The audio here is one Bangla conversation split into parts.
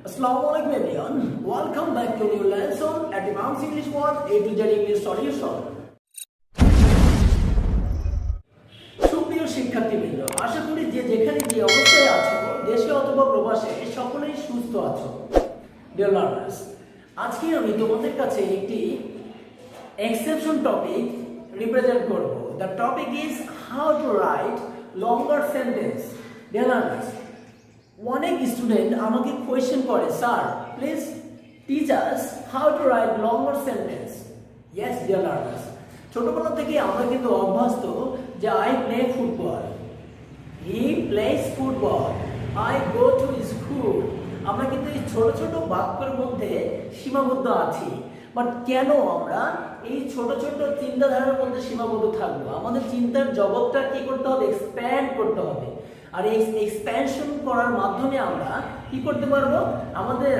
Assalamualaikum everyone. Welcome back to new lesson at Imam's English World A to Z English Solution. সুপ্রিয় শিক্ষার্থীবৃন্দ, আশা করি যে যেখানে যে অবস্থায় আছো, দেশে অথবা প্রবাসে, সকলেই সুস্থ আছো। Dear learners, আজকে আমি তোমাদের কাছে একটি exception topic represent করব। The topic is how to write longer sentence. Dear learners, অনেক স্টুডেন্ট আমাকে কোয়েশ্চেন করে, sir please teach us how to right longer sentence. Yes dear learners, ছোটবেলা থেকে আমরা কিন্তু অভ্যস্ত যে I play football, he plays football, I go to school. আমরা কিন্তু এই ছোট ছোট বাক্যের মধ্যে সীমাবদ্ধ আছি। বাট কেন আমরা এই ছোট ছোট চিন্তাধারার মধ্যে সীমাবদ্ধ থাকবো? আমাদের চিন্তার জগৎটা কি করতে হবে? এক্সপ্যান্ড করতে হবে। আর এই এক্সপ্যানশন করার মাধ্যমে আমরা কি করতে পারবো? আমাদের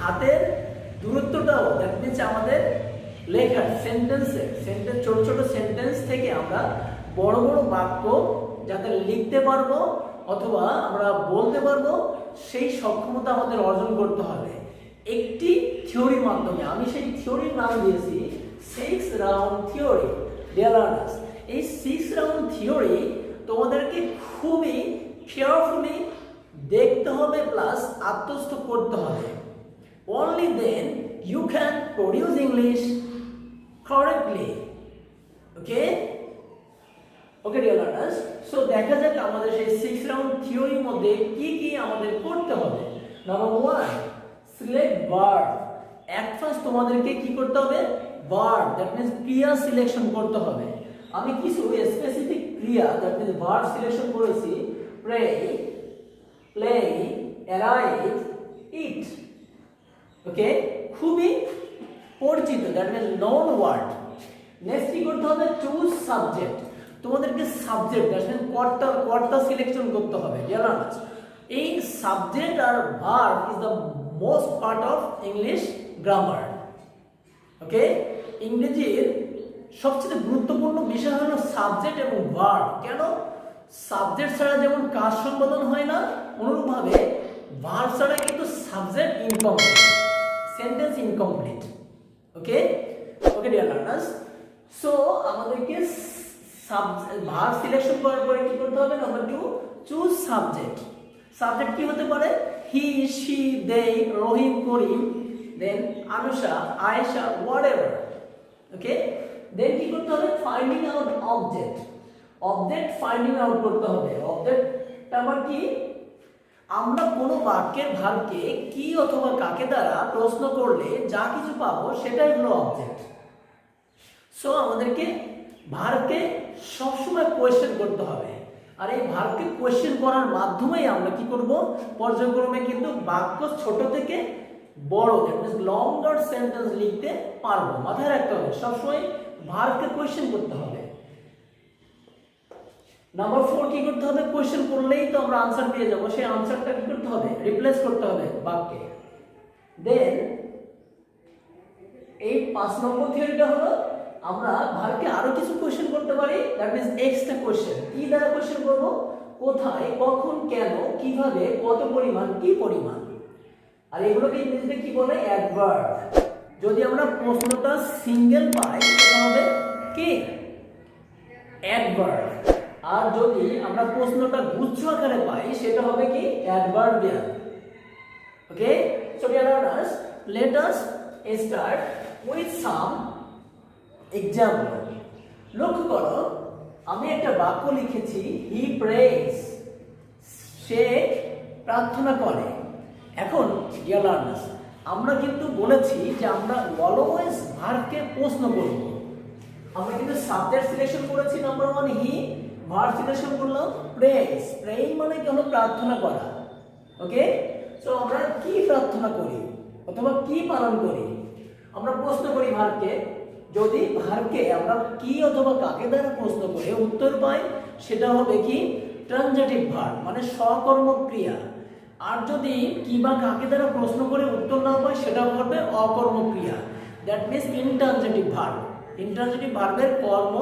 হাতের দূরত্বটাও, দ্যাট মিনস আমাদের লেখার সেন্টেন্স ছোট ছোট সেন্টেন্স থেকে আমরা বড় বড় বাক্য যাতে লিখতে পারবো অথবা আমরা বলতে পারবো, সেই সক্ষমতা আমাদের অর্জন করতে হবে একটি থিওরির মাধ্যমে। আমি সেই থিওরির নাম দিয়েছি 6 রাউন্ড থিওরি। ডিয়ার লার্নার্স, এই 6 রাউন্ড থিওরি তোমাদেরকে খুবই কেয়ারফুলি দেখতে হবে প্লাস আত্মস্থ করতে হবে। Only then you can produce English correctly. Okay okay dear learners, so দেখা যাক আমাদের সেই 6 রাউন্ড থিওরির মধ্যে কি কি আমাদের করতে হবে। Number 1, select verb. At first তোমাদেরকে কি করতে হবে? ভার্ব, দ্যাট মিন্স ক্রিয়া সিলেকশন করতে হবে। আমি কিছু স্পেসিফিক ক্রিয়া, দ্যাট মিন্স ভার্ব সিলেকশন করেছি। Pray, play, arrive, eat. Okay, খুবই পরিচিত, that means known word. Next কি করতে হবে? Choose subject. তোমাদেরকে সাবজেক্ট, দ্যাট মিন্স কর্তা সিলেকশন করতে হবে। ডিয়ার লার্নার্স, এই সাবজেক্ট আর verb is the most part of English grammar. Okay, ইংরেজির সবচেয়ে গুরুত্বপূর্ণ বিষয় হলো সাবজেক্ট এবং ভার্ব। কেন? সাবজেক্ট ছাড়া যেমন কাজ সম্পাদন হয় না, অনুরূপভাবে ভার্ব ছাড়া কিন্তু সাবজেক্ট ইনকমপ্লিট, সেন্টেন্স ইনকমপ্লিট। ওকে ওকে ডিয়ার লার্নার্স, সো আমাদেরকে ভার্ব সিলেকশন করার পরে কি করতে হবে? Number 2, choose subject. সাবজেক্ট কি হতে পারে? He, she, they, Rahim, Karim, then Anusha, Ayesha, whatever. Okay, then কি করতে হবে? Finding out object. Object finding out করতে হবে। অবজেক্টটা আবার কি? আমরা কোনো বাক্যের ভার্বকে কি অথবা কাকে দ্বারা প্রশ্ন করলে যা কিছু পাবো সেটাই হলো অবজেক্ট। সো আমাদেরকে ভার্বকে সবসময় কোয়েশ্চেন করতে হবে। আর এই ভার্বকে কোয়েশ্চেন করার মাধ্যমেই আমরা কি করব? পর্যায়ক্রমে কিন্তু বাক্য ছোট থেকে বড়, দ্যাট মিন্স লঙ্গার সেন্টেন্স লিখতে পারবো। মাথায় রাখতে হবে সবসময় ভার্বকে কোয়েশ্চেন করতে হবে। নাম্বার 4 কি করতে হবে? কোয়েশ্চেন করলেই তো আমরা আনসার পেয়ে যাব, সেই আনসারটা কি করতে হবে? রিপ্লেস করতে হবে বাক্যে। দেন এই 5 নম্বর থিওরিটা হলো আমরা ভার্বকে আরো কিছু কোয়েশ্চেন করতে পারি, দ্যাট মিন্স এক্সট্রা কোয়েশ্চেন। কি দ্বারা কোয়েশ্চেন করব? কোথায়, কখন, কেন, কিভাবে, কত পরিমাণ, কি পরিমাণ। আর এগুলোকে ইংরেজিতে কি বলে? অ্যাডভার্ব। যদি আমরা প্রশ্নটা সিঙ্গেল পাই সেটা হবে কি? অ্যাডভার্ব। আর যদি আমরা প্রশ্নটা গুচ্ছ আকারে পাই সেটা হবে কি? Adverbial. Okay, so dear learners, let us start with some example. লক্ষ্য করো, আমি একটা বাক্য লিখেছি, হি প্রেজ, সে প্রার্থনা করে। এখন ডিয়ার লার্নার্স, আমরা কিন্তু বলেছি যে আমরা অলওয়েজ ভার্বকে প্রশ্ন করব। আমরা কিন্তু সাবজেক্ট সিলেকশন করেছি নাম্বার 1 হি, ভার্ব সিলেকশন করলাম প্রেজ। প্রেই মানে কি হলো? প্রার্থনা করা। ওকে, সো আমরা কি প্রার্থনা করি অথবা কি পালন করি? আমরা প্রশ্ন করি ভার্বকে। যদি ভার্বকে আমরা কি অথবা কাকে দ্বারা প্রশ্ন করে উত্তর পাই সেটা হবে কি? ট্রানজিটিভ ভার্ব, মানে সকর্মক ক্রিয়া। আর যদি কি বা কাকে দ্বারা প্রশ্ন করে উত্তর না পাই সেটা হবে অকর্মক ক্রিয়া, that means intransitive verb. Intransitive ভার্বের কর্ম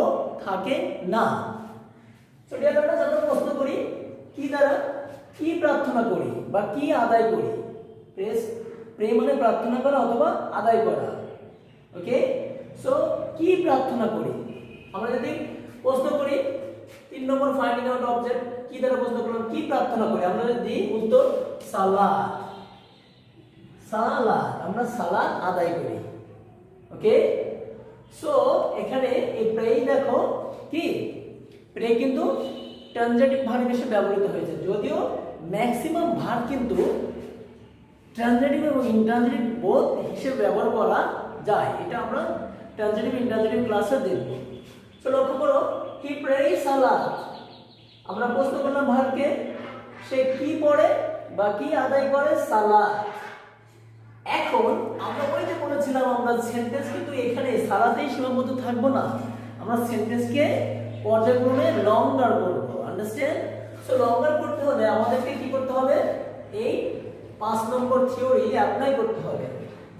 থাকে না। সো ডিয়ার লার্নার্স, আমরা প্রশ্ন করি কি দ্বারা? কি প্রার্থনা করি বা কি আদায় করি। প্রে মানে প্রার্থনা করা অথবা আদায় করা। ওকে, সো কি প্রার্থনা করি। আমরা যদি প্রশ্ন করি 3 নম্বর ফাইন্ডিং আউট অবজেক্ট, কি দ্বারা প্রশ্ন করলাম, কি প্রার্থনা করি, আমরা যদি উত্তর সালাত। সালাত, আমরা সালাত আদায় করি। ওকে, সো এখানে এই প্রে দেখো কি প্রে কিন্তু ট্রানজিটিভ ভার্ব হিসেবে ব্যবহৃত হয়েছে, যদিও ম্যাক্সিমাম ভার্ব কিন্তু ট্রানজিটিভ এবং ইনট্রানজিটিভ বোথ হিসেবে ব্যবহার করা যায়। এটা আমরা ট্রানজিটিভ ইনট্রানজিটিভ ক্লাসে দেখব। তো লক্ষ্য করো, হি প্রেজ সালাত, আমরা প্রশ্ন করলাম ভার্বকে, সে কি পড়ে বা কি আদায় করে, সালাত। এখন আমরা ওই যে বলেছিলাম আমরা সেন্টেন্স কিন্তু এখানে সালাতেই সীমাবদ্ধ থাকবো না, আমরা সেন্টেন্সকে পর্যায়ক্রমে লঙ্গার করব। আন্ডারস্ট্যান্ড? সো লঙ্গার করতে হলে আমাদেরকে কি করতে হবে, এই 5 নম্বর থিওরি অ্যাপ্লাই করতে হবে,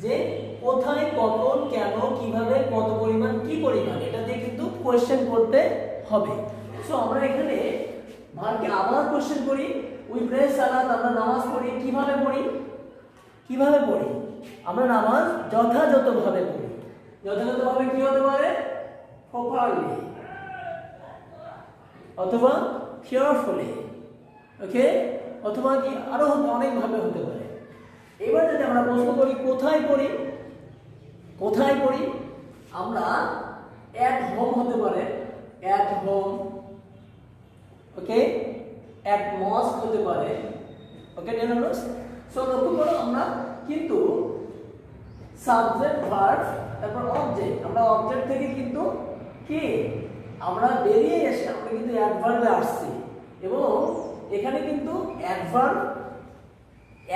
যে কোথায়, কখন, কেন, কিভাবে, কত পরিমাণ, কি পরিমাণ, এটা দিয়ে কিন্তু কোশ্চেন করতে হবে। সো আমরা এখানে ভার্বকে আবার কোশ্চেন করি, উই প্রে সালাত, আমরা নামাজ পড়ি, কিভাবে পড়ি, কিভাবে পড়ি, আমরা নামাজ যথাযথভাবে পড়ি। যথাযথভাবে কি হতে পারে, প্রপারলি অথবা কেয়ারফুলি। ওকে, অথবা কি আরো অনেক ভাবে হতে পারে। এবার যদি আমরা প্রশ্ন করি কোথায় পড়ি, কোথায় পড়ি, আমরা অ্যাট হোম হতে পারে, অ্যাট হোম। ওকে, অ্যাট মস্ক হতে পারে। ওকে ডিয়ার, সো লক্ষ্য করো আমরা কিন্তু সাবজেক্ট ভার্ব তারপর অবজেক্ট, আমরা অবজেক্ট থেকে কিন্তু কি আমরা বেরিয়ে এসে আমরা কিন্তু অ্যাডভার্বে আসছি, এবং এখানে কিন্তু অ্যাডভার্ব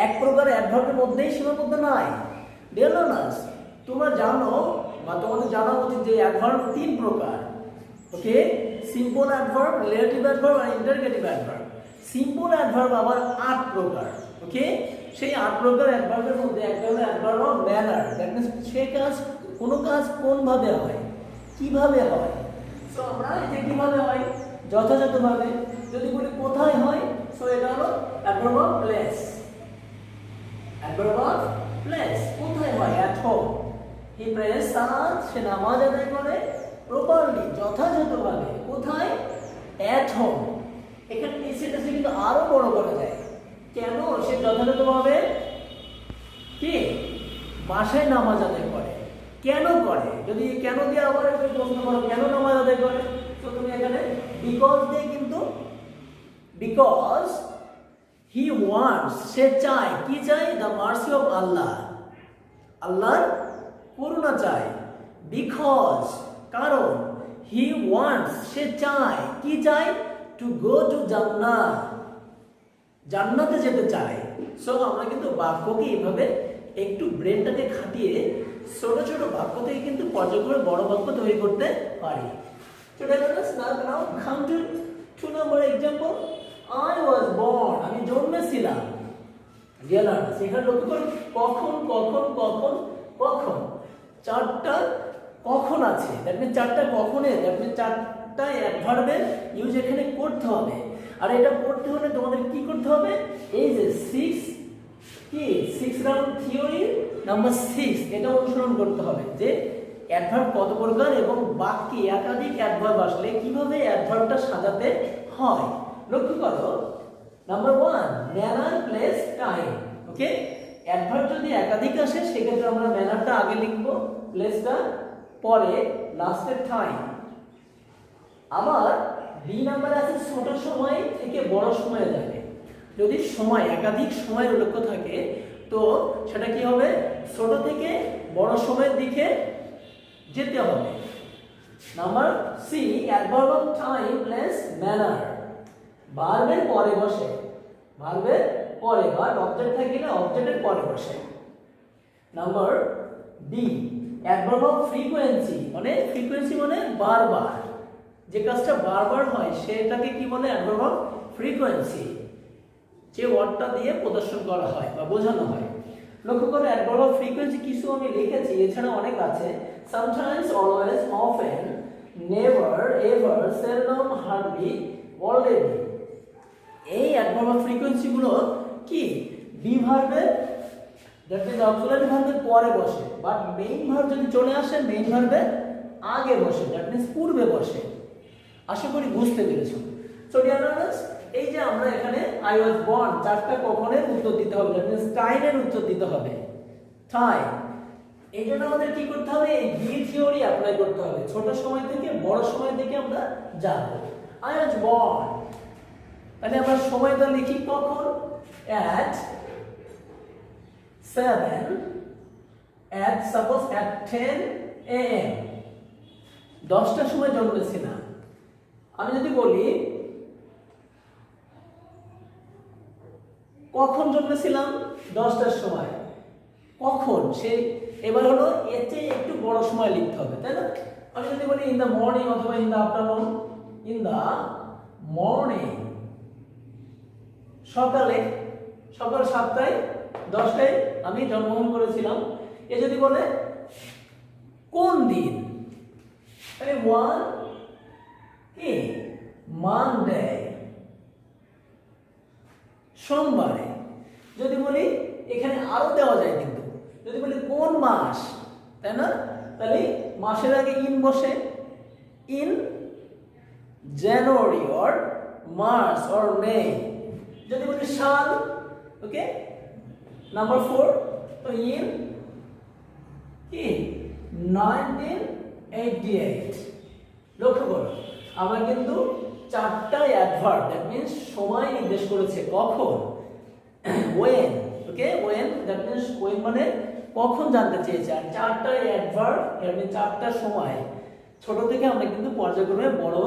এক প্রকার অ্যাডভার্বের মধ্যেই সীমাবদ্ধ নয়। ডিয়ার লার্নার্স, তোমরা জানো বা তোমাদের জানা উচিত যে অ্যাডভার্ব 3 প্রকার। ওকে, সিম্পল অ্যাডভার্ব, রিলেটিভ অ্যাডভার্ব আর ইন্টারগেটিভ অ্যাডভার্ব। সিম্পল অ্যাডভার্ব আবার 8 প্রকার। ওকে, সেই 8 প্রকার অ্যাডভার্বের মধ্যে একটা হলো adverb of manner, that means সেই কাজ, কোনো কাজ কোন ভাবে হয়, কিভাবে হয়। সো আমরা এটা কিভাবে হয়, যথাযথভাবে। যদি বলি কোথায় হয়, সো এটা হলো adverb of place. Adverb of place, কোথায় হয়, অ্যাট হোম। হি প্রেজ সালাত, সে নামাজ আদায় করে প্রপারলি, যথাযথভাবে। কোথায়, অ্যাট হোম। এখানে এই সেন্টেন্সটা কিন্তু আরো বড় করা যায়। কেন সে যথাযথভাবে কি বাসায় নামাজ আদায় করে, কেন করে, যদি কেন দিয়ে আবার একটু প্রশ্ন করো কেন নামাজ আদায় করে, তো তুমি এখানে বিকজ দিয়ে কিন্তু, বিকজ হি ওয়ান্টস, সে চায়, কি চায়, দ্য মার্সি অফ আল্লাহ, আল্লাহর করুণা চায়। বিকজ কারণ, হি ওয়ান্টস, সে চায়, কি চায়, টু গো টু জান্নাত, জান্নাতে যেতে চায়। সো আমরা কিন্তু বাক্যকে এইভাবে একটু ব্রেনটাকে খাটিয়ে ছোট ছোট বাক্য থেকে কিন্তু পর্যায়ক্রমে বড় বাক্য তৈরি করতে পারি। So let us now come to 2 number example. I was born, আমি জন্মেছিলাম। ডিয়ার লার্নার্স, এখানে লক্ষ্য করুন কখন, কখন, কখন, কখন, 4টা কখন আছে। দ্যাট মিন্স 4টা কখনের, দ্যাট মিন্স 4টা অ্যাডভার্বের ইউজ এখানে করতে হবে। আর এটা করতে হলে তোমাদের কি করতে হবে, এই যে 6 রাউন্ড থিওরি নাম্বার 6, এটা অনুসরণ করতে হবে, যে অ্যাডভার্ব কত প্রকার এবং বাক্যে একাধিক অ্যাডভার্ব আসলে কিভাবে অ্যাডভার্বটা সাজাতে হয়। লক্ষ্য করো, নাম্বার 1, ম্যানার, প্লেস, টাইম। ওকে, অ্যাডভার্ব যদি একাধিক আসে সেক্ষেত্রে আমরা ম্যানারটা আগে লিখব, প্লেসটা পরে, লাস্টের টাইম। আবার বি নাম্বার আছে ছোট সময় থেকে বড় সময়ে যাবে। যদি সময় একাধিক সময়ের উল্লেখ থাকে তো সেটা কি হবে, ছোট থেকে বড় সময়ের দিকে যেতে হবে। Number C, adverb of time plus manner, ভার্বের পরে বসে, ভার্বের পরে, ভার্ব অবজেক্ট থাকলে অবজেক্টের পরে বসে। Number D, adverb of frequency, মানে ফ্রিকোয়েন্সি মানে বারবার, যে কাজটা বারবার হয় সেটাকে কি বলে, অ্যাডভার্ব অফ ফ্রিকোয়েন্সি, যে ওয়ার্ডটা দিয়ে প্রদর্শন করা হয় বা বোঝানো হয়। লক্ষ্য করে অ্যাডভার্ব অফ ফ্রিকোয়েন্সি কিছু আমি লিখেছি, এছাড়া অনেক আছে। Sometimes, always, often, never, ever, seldom, hardly, already. এই অ্যাডভার্ব অফ ফ্রিকোয়েন্সি গুলো কি বি ভার্বের দ্যাট মিন্স অক্সিলারি ভার্বের পরে বসে, বাট মেইন ভার্ব যদি চলে আসে মেইন ভার্বের আগে বসে, দ্যাট মিন্স পূর্বে বসে। আশা করি বুঝতে পেরেছো। সো ডিয়ার লার্নার্স, এই যে আমরা এখানে আই ওয়াজ বর্ন চারটা কখনের উত্তর দিতে হবে, দ্যাট মিন্স টাইমের উত্তর দিতে হবে। টাইম, এই জন্য আমাদের কি করতে হবে, এই বি থিওরি অ্যাপ্লাই করতে হবে। ছোট সময় থেকে বড় সময় থেকে আমরা যাব। আই ওয়াজ বর্ন, তাহলে আমরা সময়টা লিখি কখন, at 7 at suppose at 10 am, 10টার সময় জন্মেছিলাম। আমি যদি বলি কখন জন্মেছিলাম, 10টার সময়, কখন সেই এবার হলো এর চেয়ে একটু বড় সময় লিখতে হবে, তাই না? আমি যদি বলি ইন দ্য মর্নিং অথবা in the afternoon, in the morning, সকালে, সকাল 7টায় 10টায় আমি জন্মগ্রহণ করেছিলাম। এ যদি বলে কোন দিন, তাহলে ওয়ান কি মানডে, সোমবারে। যদি বলি এখানে আরো দেওয়া যায়, কিন্তু যদি বলি কোন মাস, তাই না, তাহলে মাসের আগে ইন বসে, in January or March or may. যদি বলি সাল, ওকে, নাম্বার 4, তো ইন কি 1988। লক্ষ্য করো আমরা কিন্তু চারটা অ্যাডভার্ব, দ্যাট মিন্স সময় নির্দেশ করেছে, কখন, when, okay, when, that means when মানে কখন জানতে চেয়েছে, আর চারটা অ্যাডভার্ব, দ্যাট মিন্স চারটা সময়। ছোট থেকে আমরা কিন্তু পর্যায়ক্রমে বড়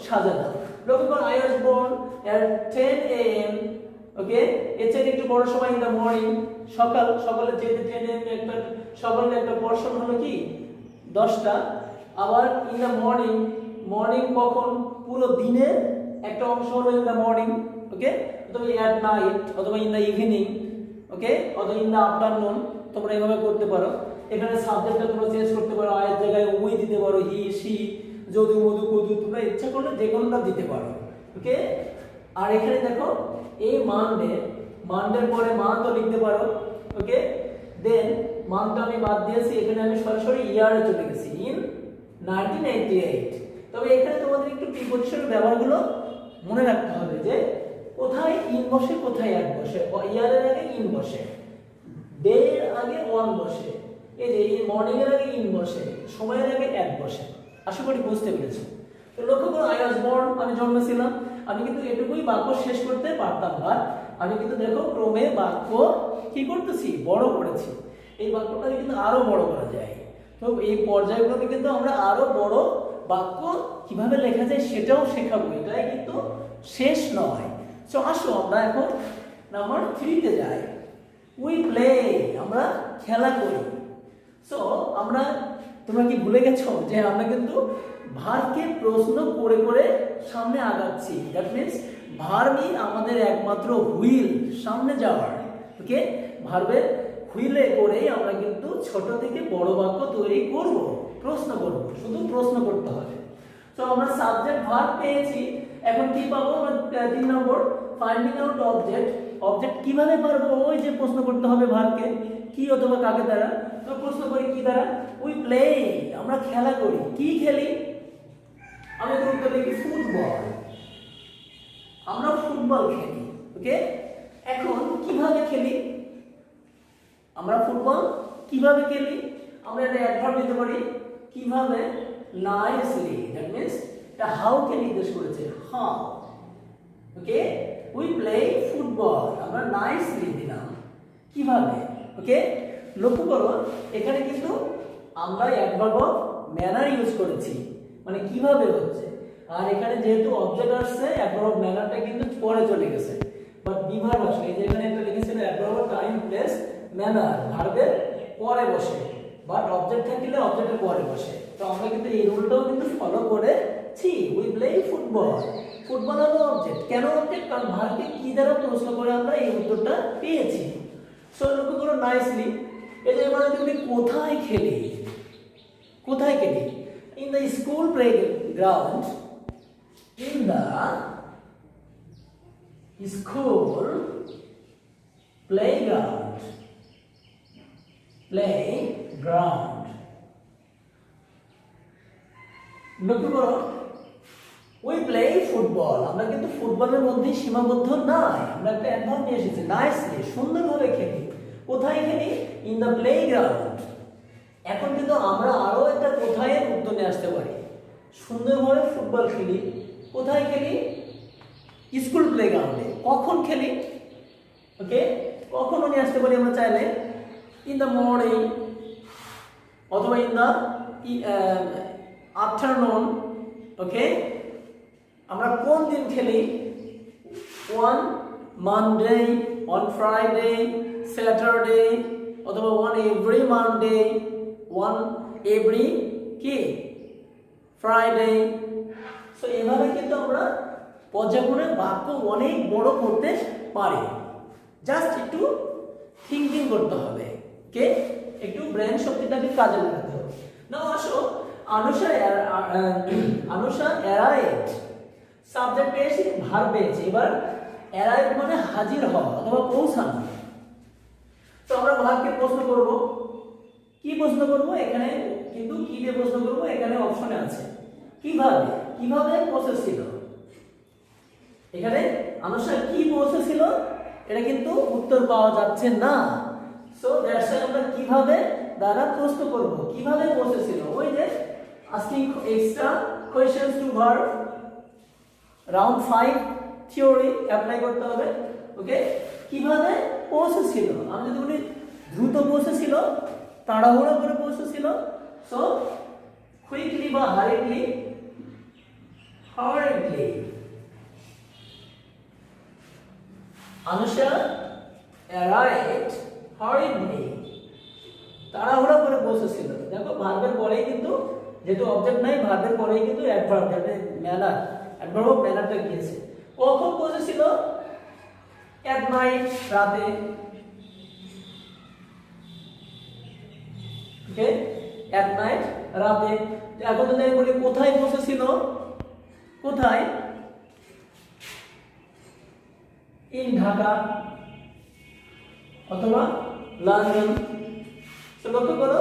সাজালাম। লক্ষ্য করো I was born at 10 am, ওকে, এর চেয়ে একটু বড় সময় ইন দ্য মর্নিং, সকাল, সকালে যেতে 10 am একটা সকালের একটা পোরশন হলো কি 10টা। আবার ইন দ্য মর্নিং, মর্নিং কখন, পুরো দিনের একটা অংশ হলো ইন দ্য মর্নিং, ওকে, অথবা এট নাইট, অথবা ইন দ্য ইভিনিং, ওকে, অথবা ইন দ্য আফটারনুন। তোমরা এইভাবে করতে পারো। এখানে সাবজেক্টটা তোমরা চেঞ্জ করতে পারো, আয়ের জায়গায় উই দিতে পারো, হি সি, যদু মধু কদু, তোমরা ইচ্ছা করলে যে কোনোটা দিতে পারো, ওকে। আর এখানে দেখো এই মানডের পরে মান্থ লিখতে পারো, ওকে। দেন মান্থটা আমি বাদ দিয়েছি, এখানে আমি সরাসরি ইয়ারে চলে গেছি, ইন 1988। তবে এখানে তোমাদের একটু প্রিপজিশনের ব্যবহারগুলো মনে রাখতে হবে, যে কোথায় ইন বসে, কোথায় অ্যাট বসে। ইয়ারের আগে ইন বসে, ডে এর আগে অন বসে, এই যে মর্নিং এর আগে ইন বসে, সময়ের আগে অ্যাট বসে। আশা করি বুঝতে পেরেছো। তো লক্ষ্য করো আই ওয়াজ বর্ন, আমি জন্মেছিলাম। আমি কিন্তু এটুকুই বাক্য শেষ করতে পারতাম, বাট আমি কিন্তু দেখো ক্রমে বাক্য কি করতেছি, বড় করেছি। এই বাক্যটাকে কিন্তু আরো বড় করা যায়। তো এই পর্যায়গুলোতে কিন্তু আমরা আরো বড় বাক্য কিভাবে লেখা যায় সেটাও শেখাবো, এটাই কিন্তু শেষ নয়। তো আসো আমরা এখন নাম্বার 3 তে যাই। উই প্লে, আমরা খেলা করি। সো আমরা, তোমরা কি ভুলে গেছো যে আমরা কিন্তু ভার্বকে প্রশ্ন করে করে সামনে আগাচ্ছি, দ্যাট মিন্স ভার্বই আমাদের একমাত্র হুইল সামনে যাওয়ার, ওকে। ভার্বের হুইলে করেই আমরা কিন্তু ছোট থেকে বড় বাক্য তৈরি করব, প্রশ্ন করব, শুধু প্রশ্ন করতে হবে। তো আমরা সাবজেক্ট ভার্ব পেয়েছি, এখন কি পাবো আমরা 3 নম্বর, ফাইন্ডিং আউট অবজেক্ট। অবজেক্ট কিভাবে পারবো, ওই যে প্রশ্ন করতে হবে ভার্বকে, কি অথবা কাকে দ্বারা। তো প্রশ্ন করি কি দ্বারা, উই প্লে, আমরা খেলা করি। কি খেলি, আমি তো উত্তর লিখি ফুটবল, আমরা ফুটবল খেলি, ওকে। এখন কিভাবে খেলি, আমরা ফুটবল কিভাবে খেলি, আমরা এটা অ্যাডভার্ব দিতে পারি কিভাবে, নাইসলি, দ্যাট মিন্স এটা হাউ কে নির্দেশ করেছে, how, okay. We play football, আমরা নাইসলি দিলাম, কিভাবে, ওকে। লক্ষ্য করো এখানে কিন্তু আমরা অ্যাডভার্ব অফ ম্যানার ইউজ করেছি, মানে কিভাবে হচ্ছে। আর এখানে যেহেতু অবজেক্ট আসছে, অ্যাডভার্ব অফ ম্যানারটা কিন্তু পরে চলে গেছে, বাট বি ভার্ব আসলে এই যে এখানে একটা লিখেছিল adverb of time place manner, ভার্বের পরে বসে, বাট অবজেক্ট থাকলে অবজেক্টের পরে বসে। তো আমরা কিন্তু এই রুলটাও কিন্তু ফলো করেছি। উই প্লে ফুটবল, ফুটবল হলো অবজেক্ট। কেন অবজেক্ট, কারণ ভার্বকে কি দ্বারা প্রশ্ন করে আমরা এই উত্তরটা পেয়েছি। সো লক্ষ্য করো নাইসলি। এই যে এবার যদি কোথায় খেলি, কোথায় খেলি, in the school playground, in the school playground, playground. লক্ষ্য করো, উই প্লে ফুটবল, আমরা কিন্তু ফুটবলের মধ্যে সীমাবদ্ধ নাই, আমরা একটা অ্যাডভার্ব নিয়ে এসেছি, নাইসলি, সুন্দরভাবে খেলি। কোথায় খেলি? In the playground. এখন কিন্তু আমরা আরো একটা কোথায় উত্তর নিয়ে আসতে পারি। সুন্দরভাবে ফুটবল খেলি, কোথায় খেলি? স্কুল প্লেগ্রাউন্ডে। কখন খেলি? ওকে, কখনো নিয়ে আসতে পারি আমরা চাইলে, ইন দ্য মর্নিং অথবা ইন দ্য আফটারনুন। ওকে, আমরা কোন দিন খেলি? One Monday, one Friday, Saturday, অথবা one every Monday, one every কি ফ্রাইডে। সো এভাবে কিন্তু আমরা পর্যায়ক্রমে বাক্য অনেক বড় করতে পারি। জাস্ট একটু থিঙ্কিং করতে হবে, কে একটু ব্রেন শক্তিটাকে কাজে লাগাতে হবে। নাও আসো, আনুষা অ্যারাইভড, সাবজেক্ট পেয়েছি, ভার্ব পেয়েছি। এবার অ্যারাইভ মানে হাজির হওয়া অথবা পৌঁছানো। তো আমরা ভার্বকে প্রশ্ন করব। কি প্রশ্ন করব? এখানে কিন্তু কি দিয়ে প্রশ্ন করব? এখানে অপশনে আছে কিভাবে, কিভাবে পৌঁছেছিল। এখানে আনুষা কি পৌঁছেছিল, এটা কিন্তু উত্তর পাওয়া যাচ্ছে না। সো দ্যাটস ওয়াই আমরা কিভাবে দ্বারা প্রশ্ন করব, কিভাবে পৌঁছেছিল। ওই যে asking extra questions to verb, round 5 theory apply করতে হবে। ওকে, কিভাবে পৌঁছেছিল। আমি যদি বলি দ্রুত পৌঁছেছিল, তাড়াহুড়ো করে পৌঁছেছিল, সো কুইকলি বা হারিডলি, হারিডলি। আনুষা arrived hurriedly, তাড়াহুড়ো করে পৌঁছেছিল। দেখো ভার্বের পরেই কিন্তু, যেহেতু অবজেক্ট নাই, ভার্বের পরেই কিন্তু অ্যাডভার্ব, যাতে ম্যানার, অ্যাডভার্ব অফ ম্যানারটা গিয়েছে। কখন পৌঁছেছিল? এট নাইট, রাতে। ওকে, এট নাইট, রাতে। এখন যদি আমি বলি কোথায় পৌঁছেছিল, কোথায়? ইন ঢাকা অথবা লন্ডন। তো লক্ষ্য করো,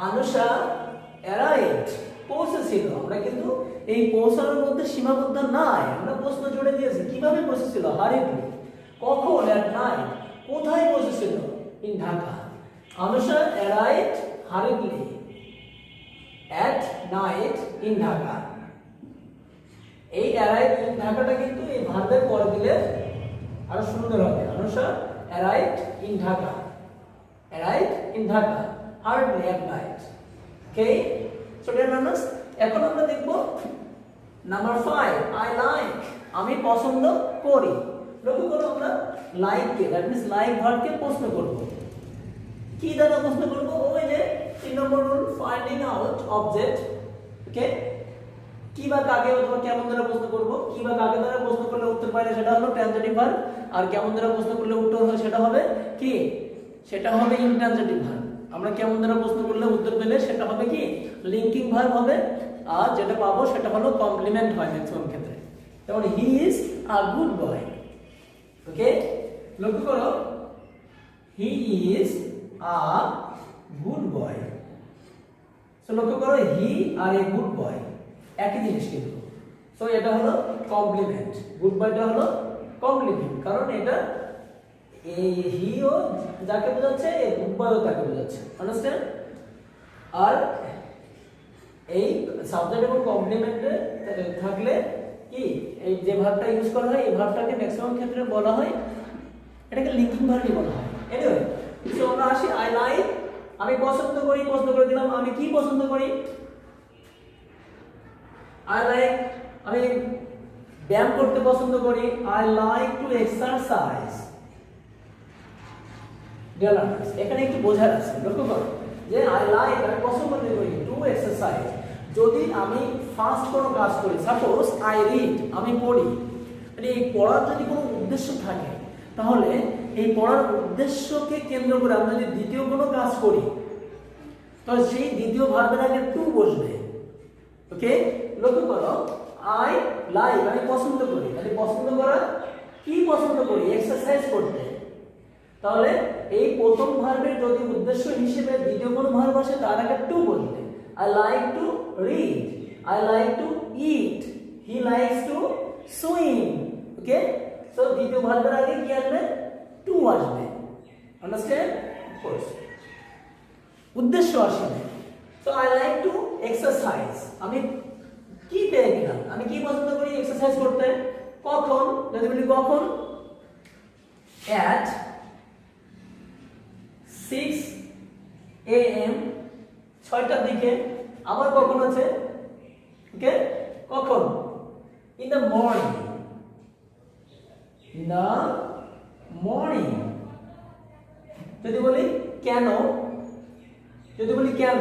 আনুষা অ্যারাইভড, পৌঁছেছিল। আমরা কিন্তু এই পৌঁছানোর মধ্যে সীমাবদ্ধ নাই, আমরা প্রশ্ন জুড়ে দিয়েছি। কিভাবে পৌঁছেছিল? হারিডলি। কখন? At night. কোথায় পৌঁছেছিল? In Dhaka. Anusha arrived হারিডলি at night in Dhaka. এই অ্যারাইভ ইন ঢাকাটা কিন্তু এই ভার্বের পরে দিলে আরো সুন্দর হবে। Anusha arrived in Dhaka, arrived in Dhaka hardly at night. Okay, so dear learners, এখন আমরা দেখব নাম্বার 5, I like, আমি পছন্দ করি। লক্ষ্য করো, আমরা লাইক কে, দ্যাট মিন্স লাইক ভার্বকে প্রশ্ন করব। কি দ্বারা প্রশ্ন করব? ওই যে 3 নম্বর rule, finding out object. Okay, কি বা কাকে অথবা কেমন দ্বারা প্রশ্ন করব। কি বা কাকে দ্বারা প্রশ্ন করলে উত্তর পাইলে সেটা হলো ট্রানজিটিভ ভার্ব, আর কেমন দ্বারা প্রশ্ন করলে উত্তর হয় সেটা হবে কি? সেটা হবে ইনট্রানজিটিভ ভার্ব। আমরা কেমন দ্বারা প্রশ্ন করলে উত্তর পেলে সেটা হবে কি? লিংকিং ভার্ব হবে। আর যেটা পাবো সেটা হলো কমপ্লিমেন্ট হয় ম্যাক্সিমাম ক্ষেত্রে। যেমন he is a good boy. ওকে, লক্ষ্য করো, he is a good boy. So লক্ষ্য করো, হি আর এ গুড বয় একই জিনিস কিন্তু। সো এটা হলো কমপ্লিমেন্ট, গুড বয়টা হলো কমপ্লিমেন্ট, কারণ এটা এই হিও যাকে বোঝাচ্ছে, এই গুড বয়ও তাকে বোঝাচ্ছে। আন্ডারস্ট্যান্ড? আর এই সাবজেক্ট এবং কমপ্লিমেন্টে থাকলে কি, এই যে ভার্বটা ইউজ করা হয়, এই ভার্বটাকে ম্যাক্সিমাম ক্ষেত্রে বলা হয়, এটাকে লিঙ্কিং ভার্বই বলা হয়। এনিওয়ে, সো আমরা আসি আই লাইক, আমি পছন্দ করি, প্রশ্ন করে দিলাম আমি কি পছন্দ করি। I like, আমি ব্যায়াম করতে পছন্দ করি। I like to exercise. এখানে একটু বোঝার আছে, লক্ষ্য করো যে I like, আমি পছন্দ করি to exercise। যদি আমি ফার্স্ট কোনো কাজ করি, সাপোজ I read, আমি পড়ি, মানে এই পড়ার যদি কোনো উদ্দেশ্য থাকে, তাহলে এই পড়ার উদ্দেশ্যকে কেন্দ্র করে আমরা যদি দ্বিতীয় কোনো কাজ করি, তাহলে সেই দ্বিতীয় ভার্বের আগে টু বসবে। ওকে, লক্ষ্য করো, আই লাইক, আমি পছন্দ করি, মানে পছন্দ করা কি পছন্দ করি? এক্সারসাইজ করতে। তাহলে এই প্রথম ভার্বের যদি উদ্দেশ্য হিসেবে দ্বিতীয় কোনো ভার্ব আসে তার আগে টু বলতে। I like to read, I like to it, he likes to swim. Okay, so দ্বিতীয় ভার্বের আগে কি আসবে? টু আসবে। আন্ডারস্ট্যান্ড? Of course. উদ্দেশ্য আসবে। So I like to exercise, আমি কি পেয়ে গেলাম? আমি কি পছন্দ করি এক্সারসাইজ করতে? কখন? যদি বলি কখন, at 6 AM, 6টার দিকে। আবার কখন আছে? ওকে, কখন? In the morning, in the morning. যদি বলি কেন, যদি বলি কেন,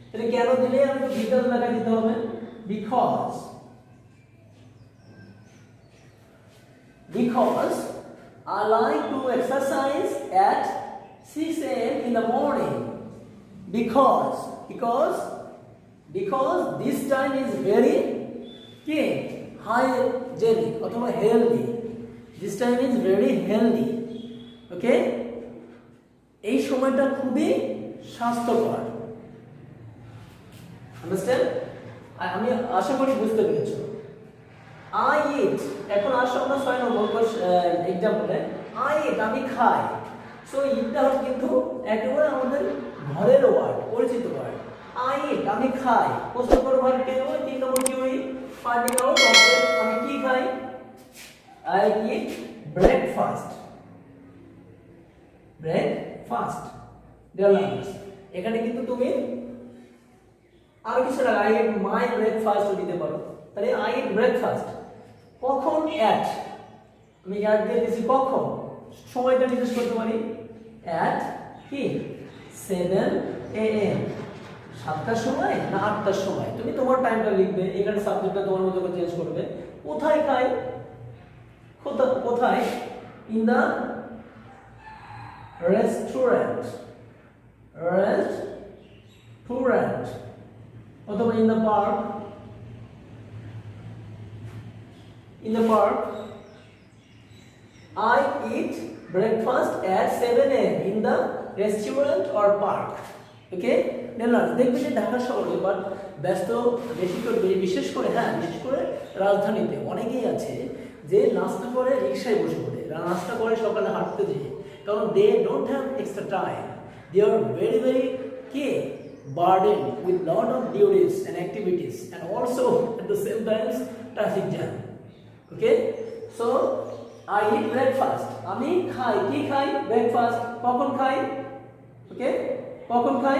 তাহলে কেন দিলে আমাকে বিকজ লাগা দিতে হবে। Because, because I like to exercise at 6 AM in the morning. Because this time is very hygienic অথবা healthy. This time is very healthy. Okay? এই সময়টা খুবই স্বাস্থ্যকর। Understand? আমি আশা করি বুঝতে পেরেছো। I eat, এখন আসো আমরা 6 নম্বর এক্সাম্পলে। I eat, আমি খাই। সো ইটটা কিন্তু একেবারে আমাদের ঘরের ওয়ার্ড, পরিচিত ওয়ার্ড। I eat, আমি খাই। প্রশ্নকর ভার্ব কে হবে? 3 নম্বর কি হই? ফাইন্ডিং আউট অবজেক্ট, আমি কি খাই? I eat breakfast. Breakfast. Their lines. এখানে কিন্তু তুমি আর কিছু না, I eat my breakfast দিতে পারো। তাহলে I eat breakfast। কখন? at, আমি অ্যাট দিয়ে দিয়েছি কখন, সময়টা নির্দেশ করতে পারি। at কি 7 AM, 7টার সময় না 8টার সময়, তুমি তোমার টাইমটা লিখবে, এখানে সাবজেক্টটা তোমার মতো করে চেঞ্জ করবে। কোথায় খাই? কোথায়? ইন দ্য রেস্টুরেন্ট, রেস্টুরেন্ট, অথবা in the park, in the park. I eat breakfast at 7 AM in the restaurant or park. Okay? দেখবে যে ঢাকা শহরে বাট ব্যস্ত বেশি করে, বিশেষ করে বিশেষ করে রাজধানীতে অনেকেই আছে যে নাস্তা করে রিকশায় বসে পড়ে, নাস্তা করে সকালে হাঁটতে যেয়ে, কারণ they don't have extra time, they are very very burdened with lot of duties and activities and also at the same times traffic jam. Okay, so I eat breakfast, আমি খাই, কি খাই? ব্রেকফাস্ট। কখন খাই? ওকে, কখন খাই?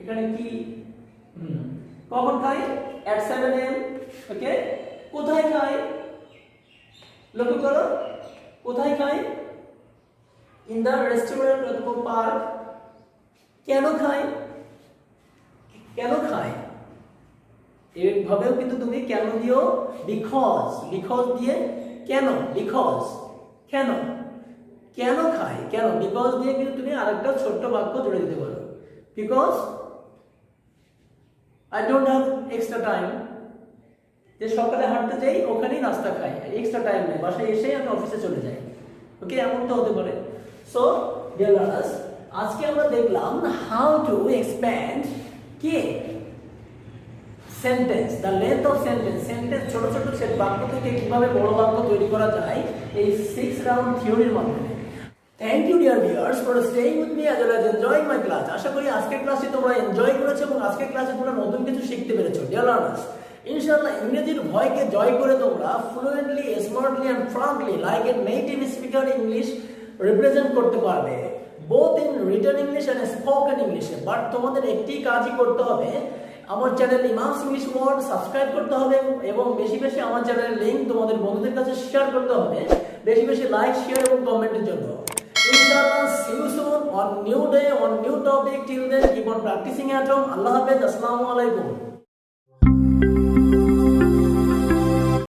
এখানে কি কখন খাই? at 7 AM. ওকে, কোথায় খাই? লক্ষ্য করো, কোথায় খাই? ইন দ্য রেস্টুরেন্ট অথবা পার্ক। কেন খাই? কেন খাই? এইভাবেও কিন্তু তুমি কেন দিও, বিকজ, বিকজ দিয়ে কেন, বিকজ কেন, কেন খাই, কেন, বিকজ দিয়ে কিন্তু তুমি আরেকটা ছোট্ট বাক্য জুড়ে দিতে পারো। Because I don't have extra time, যে সকালে হাঁটতে যাই ওখানেই নাস্তা খাই, এক্সট্রা টাইম নেই, বাসায় এসেই আমি অফিসে চলে যাই। ওকে, এমনটা হতে পারে। সো ডিয়ার লার্নার্স, আজকে আমরা দেখলাম how to expand sentence, the length of sentence, sentence ছোট ছোট সেট বাক্য থেকে কিভাবে বড় বাক্য তৈরি করা যায় এই 6 রাউন্ড থিওরির মাধ্যমে। Thank you dear viewers for staying with me as well as enjoying my class. আশা করি আজকের ক্লাসে তোমরা এনজয় করেছো এবং আজকের ক্লাসে তোমরা নতুন কিছু শিখতে পেরেছো। ডিয়ার লার্নার্স, ইনশাআল্লাহ ইংরেজির ভয়কে জয় করে তোমরা fluently, smartly and frankly like a native speaker English represent করতে পারবে, both in written English and spoken English. But তোমাদের একটি কাজই করতে হবে, আমার channel Imam's English word subscribe করতে হবে এবং বেশি বেশি আমার চ্যানেলের লিংক তোমাদের বন্ধুদের কাছে শেয়ার করতে হবে, বেশি বেশি লাইক, শেয়ার এবং কমেন্টের জন্য। ইনশাআল্লাহ, see you soon on new day, on new topic. Till then, keep on practicing at home. আল্লাহ হাফেজ, আসসালামু আলাইকুম।